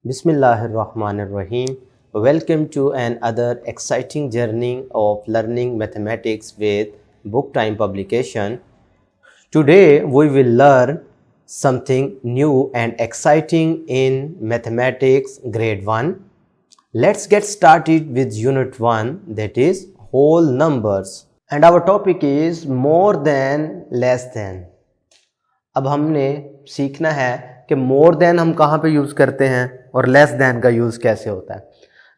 Bismillahirrahmanirrahim. Welcome to another exciting journey of learning mathematics with Book Time publication. Today we will learn something new and exciting in mathematics grade 1. Let's get started with unit 1, that is whole numbers, and our topic is more than less than. अब हमने सीखना है कि more than हम कहाँ पे use करते हैं और लेस देन का यूज़ कैसे होता है।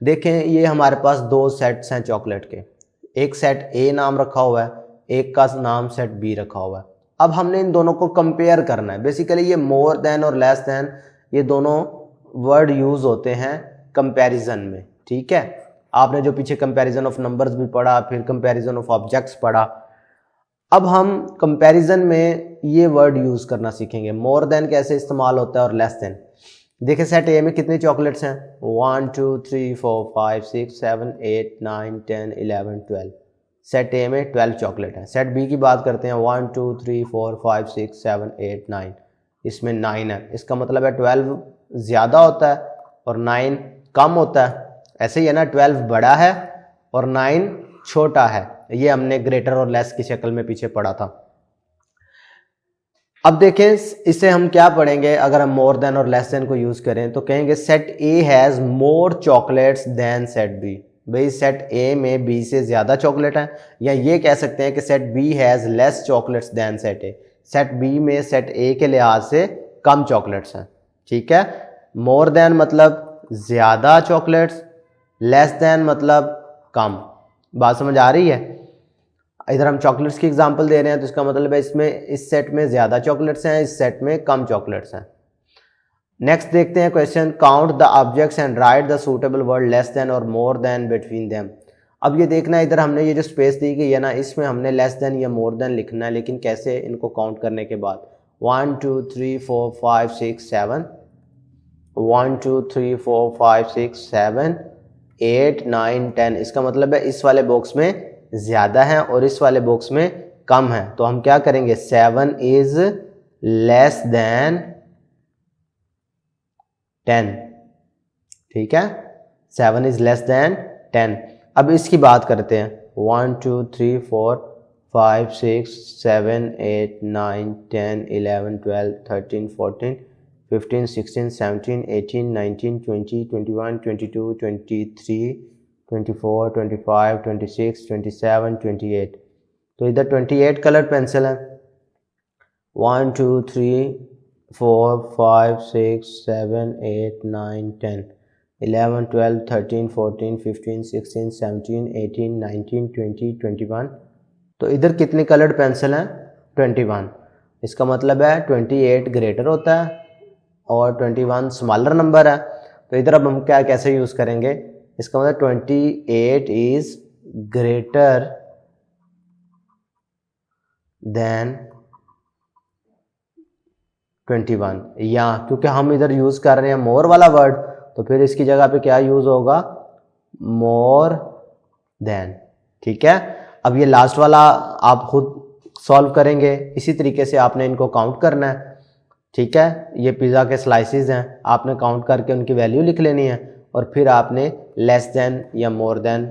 देखें, ये हमारे पास दो सेट्स हैं चॉकलेट के, एक सेट ए नाम रखा हुआ है, एक का नाम सेट बी रखा हुआ है। अब हमने इन दोनों को कंपेयर करना है। बेसिकली ये मोर देन और लेस देन, ये दोनों वर्ड यूज़ होते हैं कंपैरिजन में, ठीक है। आपने जो पीछे कंपैरिजन ऑफ नंबर्स भी पढ़ा, फिर कंपैरिजन ऑफ ऑब्जेक्ट्स पढ़ा। अब हम कंपैरिजन में ये वर्ड यूज़ करना सीखेंगे। मोर देन कैसे इस्तेमाल होता है और लेस देन। देखिए, सेट ए में कितनी चॉकलेट्स हैं? 1 2 3 4 5 6 7 8 9 10 11 12। सेट ए में 12 चॉकलेट हैं। सेट बी की बात करते हैं, 1 2 3 4 5 6 7 8 9, इसमें 9 है। इसका मतलब है 12 ज़्यादा होता है और 9 कम होता है। ऐसे ही है ना, 12 बड़ा है और 9 छोटा है। ये हमने ग्रेटर और लेस की शक्ल में पीछे पढ़ा था। अब देखें, इसे हम क्या पढ़ेंगे अगर हम मोर देन और लेस देन को यूज करें तो कहेंगे set A has more chocolates than set B. भाई सेट ए में बी से ज्यादा चॉकलेट है, या ये कह सकते हैं कि set B has less chocolates than set A. Set B में सेट ए के लिहाज से कम चॉकलेट्स हैं, ठीक है। मोर देन मतलब ज्यादा चॉकलेट्स, लेस देन मतलब कम। बात समझ आ रही है? इधर हम चॉकलेट्स की एग्जांपल दे रहे हैं तो इसका मतलब है इसमें इस सेट में ज़्यादा चॉकलेट्स हैं, इस सेट में कम चॉकलेट्स हैं। नेक्स्ट देखते हैं question, count the objects and right the suitable word less than और मोर देन बिटवीन देम। अब ये देखना है, इधर हमने ये जो स्पेस दी गई है ना, इसमें हमने लेस देन या मोर देन लिखना है, लेकिन कैसे? इनको काउंट करने के बाद 1 2 3 4 5 6 7, 1 2 3 4 5 6 7 8 9 10। इसका मतलब है इस वाले बॉक्स में ज़्यादा है और इस वाले बॉक्स में कम है। तो हम क्या करेंगे? 7 इज लेस देन 10, ठीक है। 7 इज लेस देन 10। अब इसकी बात करते हैं, 1 2 3 4 5 6 7 8 9 10 11 12 13 14 15 16 17 18 19 20 21 22 23 24 25 26 27 28। तो इधर 28 कलर पेंसिल है। 1 2 3 4 5 6 7 8 9 10 11 12 13 14 15 16 17 18 19 20 21। तो इधर कितनी कलर्ड पेंसिल हैं? 21। इसका मतलब है 28 ग्रेटर होता है और 21 स्मॉलर नंबर है। तो इधर अब हम क्या कैसे यूज़ करेंगे? इसका मतलब 28 इज ग्रेटर देन 21, या क्योंकि हम इधर यूज कर रहे हैं मोर वाला वर्ड, तो फिर इसकी जगह पे क्या यूज होगा? मोर देन, ठीक है। अब ये लास्ट वाला आप खुद सॉल्व करेंगे, इसी तरीके से आपने इनको काउंट करना है, ठीक है। ये पिज़्ज़ा के स्लाइसेस हैं, आपने काउंट करके उनकी वैल्यू लिख लेनी है और फिर आपने लेस देन या मोर देन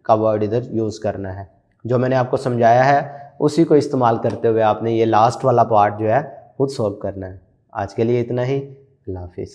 का वर्ड इधर यूज़ करना है। जो मैंने आपको समझाया है उसी को इस्तेमाल करते हुए आपने ये लास्ट वाला पार्ट जो है खुद सॉल्व करना है। आज के लिए इतना ही। अल्लाह हाफिज़।